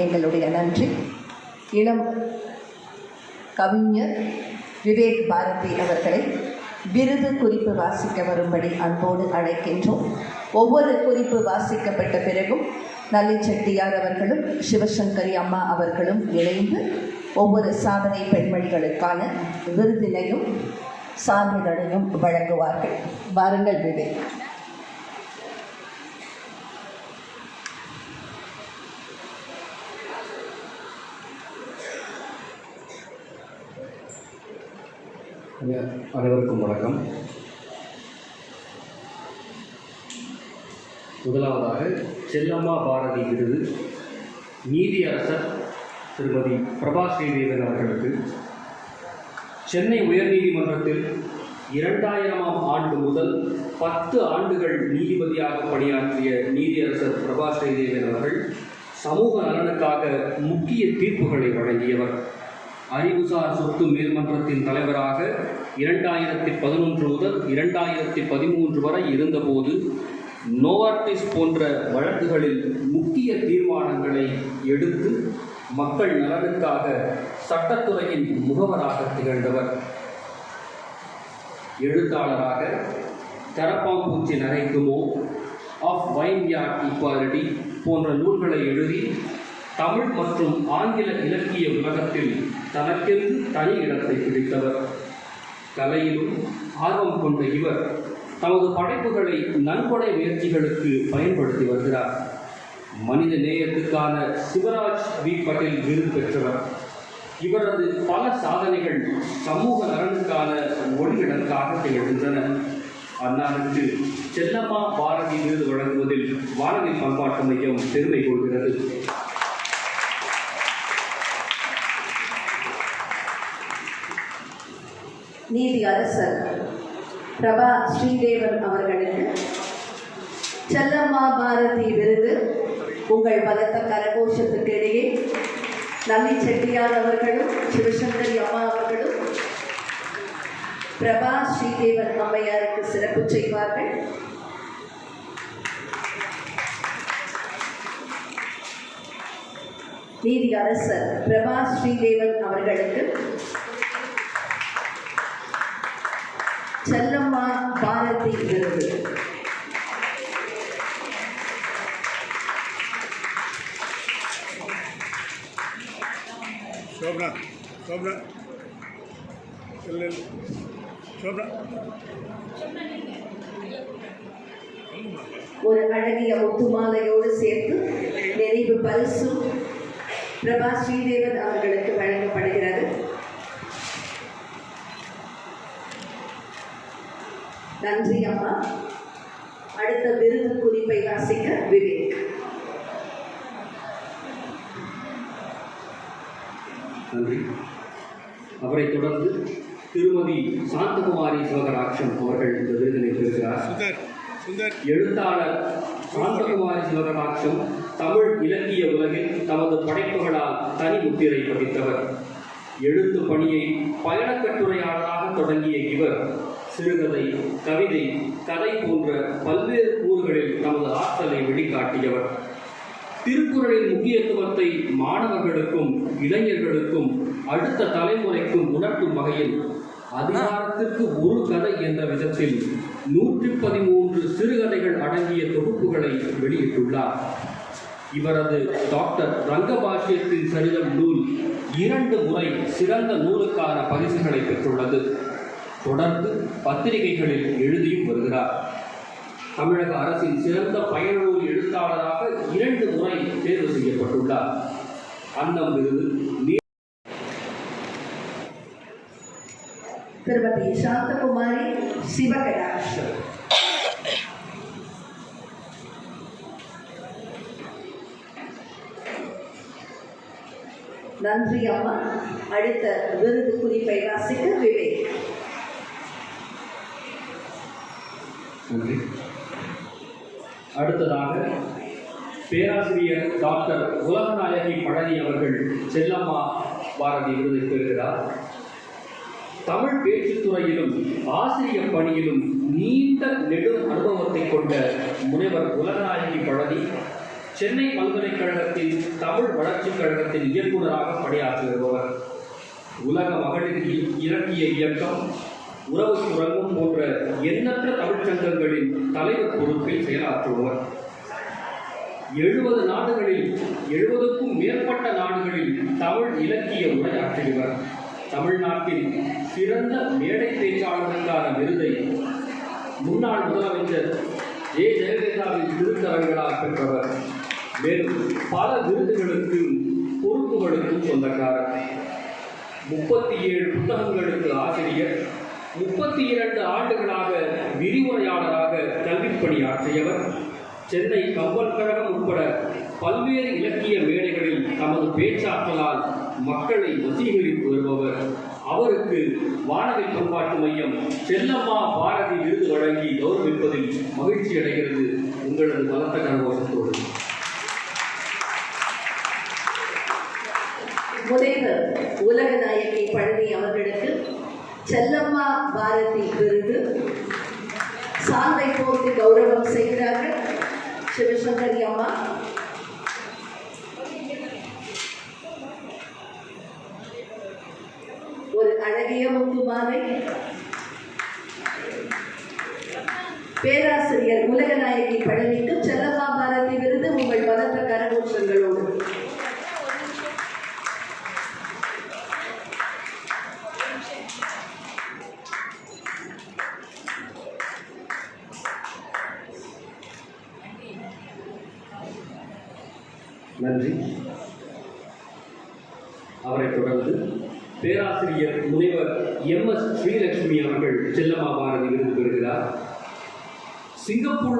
எங்களுடைய நன்றி. இளம் கவிஞர் விவேக் பாரதி அவர்களை விருது குறிப்பு வாசிக்க வரும்படி அன்போடு அழைக்கின்றோம். ஒவ்வொரு குறிப்பு வாசிக்கப்பட்ட பிறகும் நல்லி செட்டியார் அவர்களும் சிவசங்கரி அம்மா அவர்களும் இணைந்து ஒவ்வொரு சாதனை பெண்மணிகளுக்கான விருதினையும் சான்றிதழையும் வழங்குவார்கள். வாருங்கள் விவேக். அனைவருக்கும் வணக்கம். முதலாவதாக செல்லம்மா பாரதி விருது நீதியரசர் திருமதி பிரபா ஸ்ரீதேவன் அவர்களுக்கு சென்னை உயர்நீதிமன்றத்தில் 2000ஆம் ஆண்டு முதல் 10 ஆண்டுகள் நீதிபதியாக பணியாற்றிய நீதியரசர் பிரபா ஸ்ரீதேவன் அவர்கள் சமூக நலனுக்காக முக்கிய தீர்ப்புகளை வழங்கியவர். அறிவுசார் சொத்து மேல்மன்றத்தின் தலைவராக 2011 முதல் 2013 வரை இருந்தபோது நோவார்டிஸ் போன்ற வழக்குகளில் முக்கிய தீர்மானங்களை எடுத்து மக்கள் நலனுக்காக சட்டத்துறையின் முகவராக திகழ்ந்தவர். எழுத்தாளராக கரப்பாம்பூச்சி நகைக்குமோ, ஆஃப் வைன்யார்ட் ஈக்வாலிட்டி போன்ற நூல்களை எழுதி தமிழ் மற்றும் ஆங்கில இலக்கிய உலகத்தில் தனக்கென்று தனி இடத்தை பிடித்தவர். கலையிலும் ஆர்வம் கொண்ட இவர் தமது படைப்புகளை நன்கொடை முயற்சிகளுக்கு பயன்படுத்தி வருகிறார். மனித நேயத்துக்கான சிவராஜ் வி பட்டேல் விருது பெற்றவர். இவரது பல சாதனைகள் சமூக நலனுக்கான ஒளிவிடற்காக திகழ்கின்றன. அன்னாருக்கு செல்லம்மா பாரதி விருது வழங்குவதில் வானவில் பண்பாட்டு மையம் பெருமை கொள்கிறது. நீதியரசர் பிரபா ஸ்ரீதேவன் அவர்களுக்கு செல்லம்மா பாரதி விருது. உங்கள் பலத்த கரகோஷத்துக்கு இடையே நல்லி செட்டியார் அவர்களும் சிவசங்கரி அம்மா அவர்களும் பிரபா ஸ்ரீதேவன் அம்மையாருக்கு சிறப்பு செய்வார்கள். நீதியரசர் பிரபா ஸ்ரீதேவன் அவர்களுக்கு செல்லம்மா பாரதி விருது. ஒரு அழகிய முத்துமாலையோடு சேர்த்து நிறைவு பரிசும் பிரபா ஸ்ரீதேவன் அவர்களுக்கு வழங்கப்படுகிறது. நன்றி அம்மா. அடுத்த விருது குறிப்பை வாசிக்க விவேக். நன்றி. அவரை தொடர்ந்து திருமதி சாந்தகுமாரி சிவகராட்சம் அவர்கள் இந்த விருதினை பெறுகிறார். எழுத்தாளர் சாந்தகுமாரி சிவகராட்சம் தமிழ் இலக்கிய உலகில் தமது படைப்புகளால் தனி முத்திரை பதித்தவர். எழுத்து பணியை பயணக்கட்டுரையாளராக தொடங்கிய இவர் சிறுகதை, கவிதை, கதை போன்ற பல்வேறு கூறுகளில் தமது ஆற்றலை வெளிக்காட்டியவர். திருக்குறளின் முக்கியத்துவத்தை மாணவர்களுக்கும் இளைஞர்களுக்கும் அடுத்த தலைமுறைக்கும் உணர்த்தும் வகையில் அதிகாரத்திற்கு ஒரு கதை என்ற விதத்தில் 113 சிறுகதைகள் அடங்கிய தொகுப்புகளை வெளியிட்டுள்ளார். இவரது டாக்டர் ரங்கபாஷ்யத்தின் சரிதம் நூல் 2 முறை சிறந்த நூலுக்கான பரிசுகளை பெற்றுள்ளது. தொடர்ந்து பத்திரிகைகளில் எழுதியும் வருகிறார். தமிழக அரசின் சிறந்த பயனுள்ள எழுத்தாளராக 2 முறை தேர்வு செய்யப்பட்டுள்ளார். அன்னம் விருது திருமதி சாந்தகுமாரி சிவகடாட்சம். நன்றி அம்மா. அடுத்த விருது குறிப்பை வாசிக்க விவேக். நன்றி. அடுத்ததாக பேராசிரியர் டாக்டர் உலகநாயகி பழனி அவர்கள் செல்லம்மா பாரதி விருதை பெறுகிறார். தமிழ் பேச்சுத்துறையிலும் ஆசிரியர் பணியிலும் நீண்ட நெடும் அனுபவத்தை கொண்ட முனைவர் உலகநாயகி பழனி சென்னை பல்கலைக்கழகத்தின் தமிழ் வளர்ச்சிக் கழகத்தின் இயக்குநராக பணியாற்றி வருபவர். உலக மகளிர் இலக்கிய இயக்கம், உறவு சுரங்கம் போன்ற எண்ணற்ற தமிழ்ச்சங்கங்களின் தலைவர் பொறுப்பில் செயலாற்றுபவர். 70 நாடுகளில் 70க்கும் மேற்பட்ட நாடுகளில் தமிழ் இலக்கிய உரையாற்றியவர். தமிழ்நாட்டின் சிறந்த மேடை பேச்சாளருக்கான விருதை முன்னாள் முதலமைச்சர் ஜெயலலிதாவின் திருத்தரங்களால் பெற்றவர். மேலும் பல விருதுகளுக்கும் பொறுப்புகளுக்கும் சொந்தக்காரர். 37 புத்தகங்களுக்கு ஆசிரியர், 32 ஆண்டுகளாக விரிவுரையாளராக கல்விப் பணியாற்றியவர். சென்னை கம்பன் கழகம் உட்பட பல்வேறு இலக்கிய மேடைகளில் தமது பேச்சாற்றலால் மக்களை வசீகரித்து வருபவர். அவருக்கு வானவில் பண்பாட்டு மையம் செல்லம்மா பாரதி விருது வழங்கி கௌரவிப்பதில் மகிழ்ச்சி அடைகிறது. உங்களது பலத்த கரகோஷத்தோடு முனைவர் உலகநாயகி பழனி அவர்களுக்கு செல்லம்மா பாரதி விருது சால்வை போட்டு கௌரவம் செய்கிறார்கள் சிவசங்கரி அம்மா. ஒரு அழகிய முத்துமாலை. பேராசிரியர் உலகநாயகி பழனிக்கு செல்லம்மா பாரதி விருது உங்கள் பலத்த கரகோஷங்களோடு. நன்றி. அவரைத் தொடர்ந்து பேராசிரியர் முனைவர் MS ஸ்ரீலட்சுமி அவர்கள் செல்லம்மா பாரதி விருது பெறுகிறார். சிங்கப்பூர்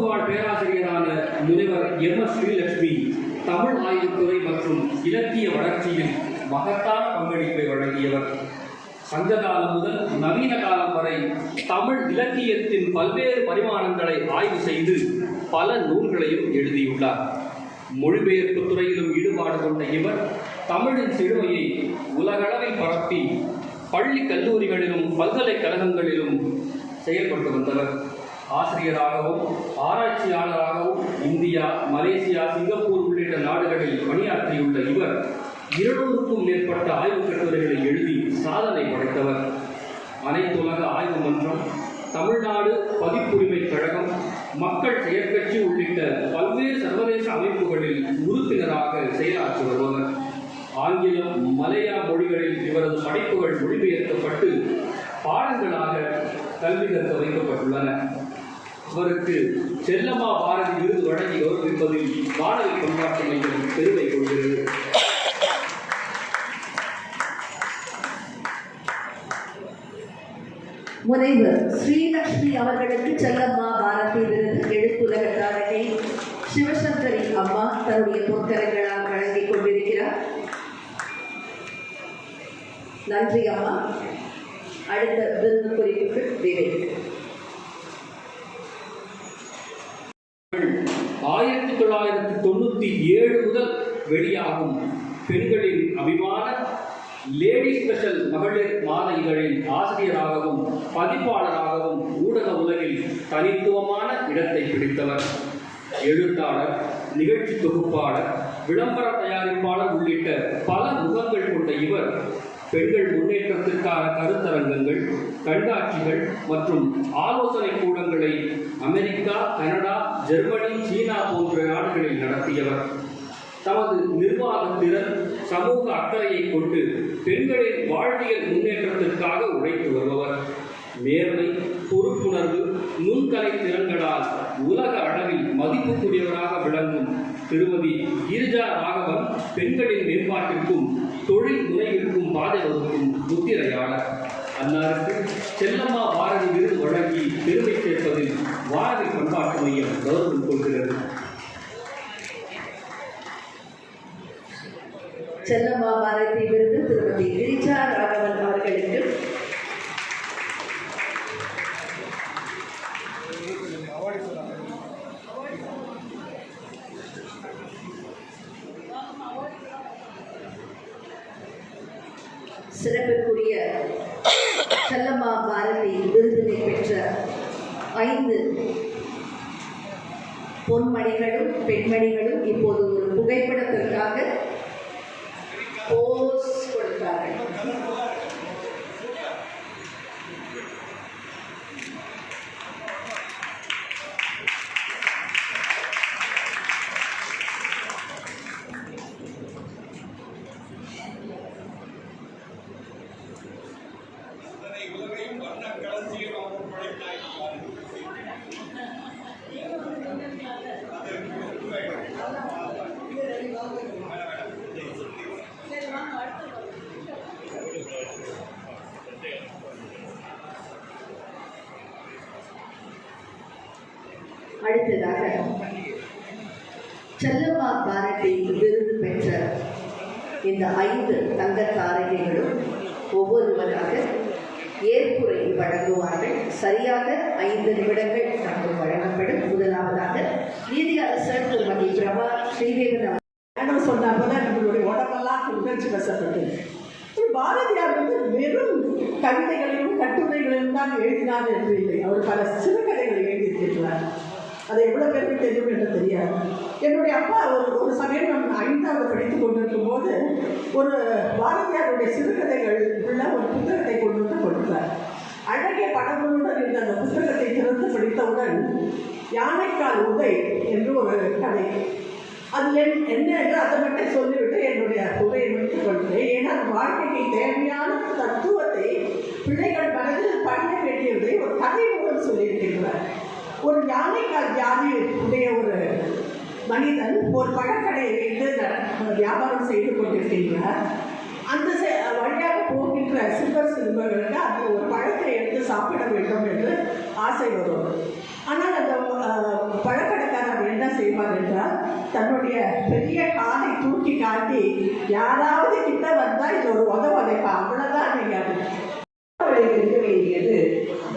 வாழ் பேராசிரியரான முனைவர் MS ஸ்ரீலட்சுமி தமிழ் ஆய்வுத்துறை மற்றும் இலக்கிய வளர்ச்சியில் மகத்தான பங்களிப்பை வழங்கியவர். சங்க காலம் முதல் நவீன காலம் வரை தமிழ் இலக்கியத்தின் பல்வேறு பரிமாணங்களை ஆய்வு செய்து பல நூல்களையும் எழுதியுள்ளார். மொழிபெயர்ப்பு துறையிலும் ஈடுபாடு கொண்ட இவர் தமிழின் செழுமையை உலகளவில் பரப்பி பள்ளி கல்லூரிகளிலும் பல்கலைக்கழகங்களிலும் செயல்பட்டு வந்தவர். ஆசிரியராகவும் ஆராய்ச்சியாளராகவும் இந்தியா, மலேசியா, சிங்கப்பூர் உள்ளிட்ட நாடுகளில் பணியாற்றியுள்ள இவர் 200க்கும் மேற்பட்ட ஆய்வுக் கட்டுரைகளை எழுதி சாதனை படைத்தவர். அனைத்துலக ஆய்வு மன்றம், தமிழ்நாடு பதிப்புரிமை கழகம், மக்கள் செயற்கட்சி உள்ளிட்ட பல்வேறு சர்வதேச அமைப்புகளில் உறுப்பினராக செயலாற்றி வருபவர். ஆங்கிலம், மலையா மொழிகளில் இவரது படைப்புகள் மொழிபெயர்க்கப்பட்டு பாடங்களாக கல்வி கற்க வைக்கப்பட்டுள்ளன. அவருக்கு செல்லம்மா பாரதி விருது வழங்கி கௌரவிப்பதில் வானவில் பண்பாட்டு மையம் பெருமை கொள்கிறது. முனைவர் ஸ்ரீலட்சுமி அவர்களுக்கு செல்லம்மா பாரதி விருது எழுத்துலக தாரகை சிவசங்கரி அம்மா தன்னுடைய பொற்கரங்களால் வழங்கிக் கொண்டிருக்கிறார். நன்றி அம்மா. அடுத்த விருது குறிப்புக்கு விவேக். 1997 முதல் வெளியாகும் பெண்களின் அபிமான லேடி ஸ்பெஷல் மகளிர் மாத இதழின் ஆசிரியராகவும் பதிப்பாளராகவும் ஊடக உலகில் தனித்துவமான இடத்தை பிடித்தவர். எழுத்தாளர், நிகழ்ச்சி தொகுப்பாளர், விளம்பர தயாரிப்பாளர் உள்ளிட்ட பல முகங்கள் கொண்ட இவர் பெண்கள் முன்னேற்றத்திற்கான கருத்தரங்கங்கள், கண்காட்சிகள் மற்றும் ஆலோசனை கூடங்களை அமெரிக்கா, கனடா, ஜெர்மனி, சீனா போன்ற நாடுகளில் நடத்தியவர். தமது நிர்வாகத்திறன், சமூக அக்கறையை கொண்டு பெண்களின் வாழ்வியல் முன்னேற்றத்திற்காக உழைத்து வருபவர். நேர்மை, பொறுப்புணர்வு, நுண்கலை திறன்களால் உலக அளவில் மதிப்புக்குரியவராக விளங்கும் திருமதி கிரிஜா ராகவன் பெண்களின் மேம்பாட்டிற்கும் தொழில் முனைவிற்கும் பாதை வகுக்கும் முத்திரையாளர். அன்னாருக்கு செல்லம்மா பாரதி விருது வழங்கி பெருமை சேர்ப்பதில் வானவில் பண்பாட்டு மையம் கௌரவம் கொள்கிறது. செல்லம்மா பாரதி விருது திருமதி கிரிஜா ராகவன் அவர்களுக்கு சிறப்பிற்குரிய செல்லம்மா பாரதி விருதினை பெற்ற 5 பொன்மணிகளும் பெண்மணிகளும் இப்போது ஒரு புகைப்படத்திற்காக போஸ் கொடுத்தார்கள். அடுத்ததாக செல்லம்மா பாரதி விருது பெற்ற இந்த 5 தங்கத் தாரகைகளும் ஒவ்வொருவராக ஏற்புரை வழங்குவார்கள். சரியாக 5 நிமிடங்கள் நமக்கு வழங்கப்படும். முதலாவதாக நீதி அரசர் திருமதி பிரபா ஸ்ரீதேவன் சொன்னால்தான் நம்மளுடைய உடம்பெல்லாம் உணர்ச்சி வசப்பட்டது. பாரதியார் வெறும் கவிதைகளையும் கட்டுரைகளையும் தான் எழுதினார் என்று இல்லை, அவர் பல சிறுகதைகளை எழுதியிருக்கிறார். அதை எவ்வளவு பேருக்கு தெரியும் என்று தெரியாது. என்னுடைய அப்பா ஒரு சமயம் நான் 5வது படித்துக் கொண்டிருக்கும் போது ஒரு பாரதியாருடைய சிறுகதைகள் உள்ள ஒரு புத்தகத்தை கொண்டு வந்து கொடுத்தார். அழகிய படங்களுடன் இருந்த அந்த புத்தகத்தை திறந்து படித்தவுடன் யானைக்கால் உதை என்று ஒரு கதை, அது என்ன என்று அதை மட்டும் சொல்லிவிட்டு என்னுடைய உரையை முடித்துக் கொள்கிறேன். ஏன்னா வாழ்க்கைக்கு தேவையான தத்துவத்தை பிள்ளைகள் மனதில் படிக்க வேண்டியதை ஒரு கதை மூலம் சொல்லியிருக்கின்றார். ஒரு யானைக்கால் ஜாதி உடைய ஒரு மனிதன் ஒரு பழக்கடையை வைத்து வியாபாரம் செய்து கொண்டிருக்கின்றார். அந்த வழியாக போகின்ற சிறுவர்களுக்கு அந்த ஒரு பழத்தை எடுத்து சாப்பிட வேண்டும் என்று ஆசை வரும். ஆனால் அந்த பழக்கடைக்காரர் என்ன செய்வார் என்றால் தன்னுடைய பெரிய காலை தூக்கி காட்டி யாராவது கிட்ட வந்தால் இது ஒரு உதைப்பா, அவ்வளவுதான் நீங்கள் இருக்க வேண்டியது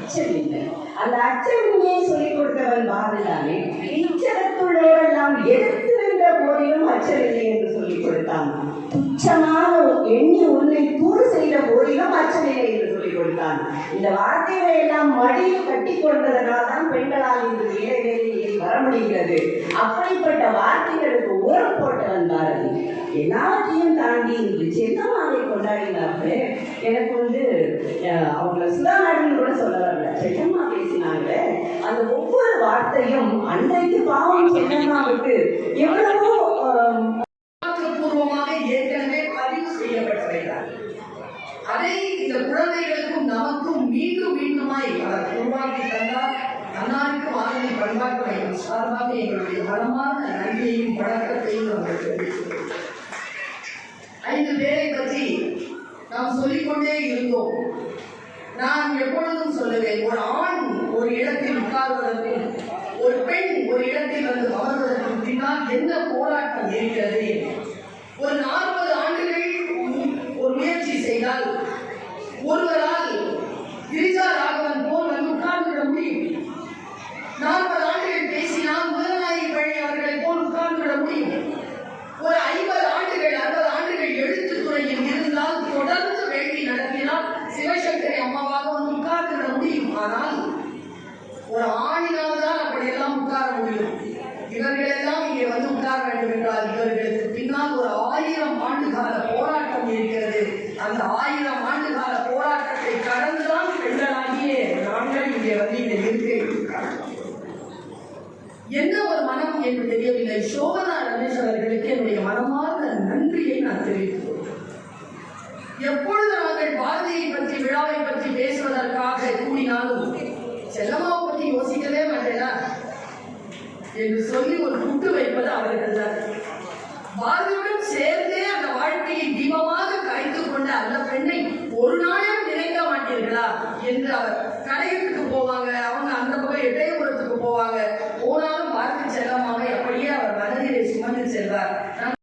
அச்சம் இல்லை. அந்த அச்சமே சொல்லிக் கொடுத்தவன் பாரதிதானே. இச்சரத்துள்ளோரெல்லாம் எதிர்த்திருந்த போதிலும் அச்சமில்லை என்று சொல்லிக் கொடுத்தான். துச்சமாக எண்ணி உன்னை தூறு செய்த போதிலும் அச்சமில்லை என்று சொல்லிக் கொடுத்தான். இந்த வார்த்தைகளை எல்லாம் மடியில் கட்டி கொண்டதனால் தான் பெண்களால் இன்று வேலைகளில் வர முடிகிறது. அப்படிப்பட்ட வார்த்தைகளுக்கு உரம் போட்டவன் பாரதி. எல்லாத்தையும் தாண்டி இன்று செல்லம்மாவை கொண்டாடினார்கள். எனக்கு அவங்க சுதாநாடுன்னு கூட சொல்ல வரல, செல்லம்மா பேசினாங்க. அந்த ஒவ்வொரு வார்த்தையும் அன்றைக்கு பாவம் செல்லம்மாவுக்கு எவ்வளவோ பூர்வமாக ஏற்கனவே பதிவு செய்யப்பட்டிருக்கிறார். அதை இந்த குழந்தைகளுக்கும் நமக்கும் மீண்டும் மீண்டுமாய் அவர் உருவாக்கி தந்தார். அன்னாருக்கு மாதிரி பண்பாட்டு சார்பாக எங்களுடைய பலமான நன்றியையும் பழக்கத்தையும் நாங்கள் தெரிவிக்கிறோம். 5 பேரை பற்றி நாம் சொல்லிக்கொண்டே இருந்தோம். நான் எப்பொழுதும் சொல்லுவேன், ஒரு ஆண் ஒரு இடத்தில் உட்கார்வதற்கும் ஒரு பெண் ஒரு இடத்தில் வந்து அமர்வதற்கும் பின்னால் என்ன போராட்டம் இருக்கிறது. ஒரு 40 ஆண்டுகள் ஒரு முயற்சி செய்தால் ஒருவரால் கிரிஜா ராகவன் போல் வந்து உட்கார்ந்துவிட முடியும். 40 ஆண்டுகள் பேசினால் முதலாளி பழனி அவர்களை போல் உட்கார்ந்துவிட முடியும். ஒரு 50 ஆண்டுகள் 60 ஆண்டுகள் எழுத்துத்துறையில் இருந்தால் தொடர்ந்து வேள்வி நடத்தினால் சிவசங்கரி அம்மாவாக வந்து உட்கார்ந்துவிட முடியும். ஆனால் ஒரு ஆணினால் தான் அப்படியெல்லாம் உட்கார முடியும். இவர்களெல்லாம் இங்கே வந்து உட்கார வேண்டும் என்றால் இவர்களுக்கு பின்னால் ஒரு 1000 ஆண்டுகால போராட்டம் இருக்கிறது. அந்த 1000 ஆண்டுகால போராட்டத்தை கடந்துதான் பெண்களாகிய நாங்கள் இங்கே வந்து இந்த இருக்கையில் என்ன ஒரு மனம் என்று தெரியவில்லை. சோபனா ரமேஷ் அவர்களுக்கு என்னுடைய மனமார்ந்த நன்றியை நான் தெரிவித்துள்ளேன். எப்பொழுது நாங்கள் பாரதியை பற்றி விழாவை பற்றி பேசுவதற்காக கூடினாலும் செல்லம்மாவை பற்றி யோசிக்கவே மாட்டேனா என்று சொல்லி ஒரு குட்டு வைப்பது அவர்கள் தான். பாரதியுடன் சேர்ந்தே அந்த வாழ்க்கையை தீபமாக கரைத்துக் கொண்ட அந்த பெண்ணை ஒரு நாளும் நினைக்க மாட்டீர்களா என்று அவர் கடையத்துக்கு போவாங்க, அவங்க அந்த பக்கம் எட்டயபுரத்துக்கு போவாங்க. போனாலும் பார்த்து செல்லமாக அப்படியே அவர் மனதிலே சுமந்து செல்வார்.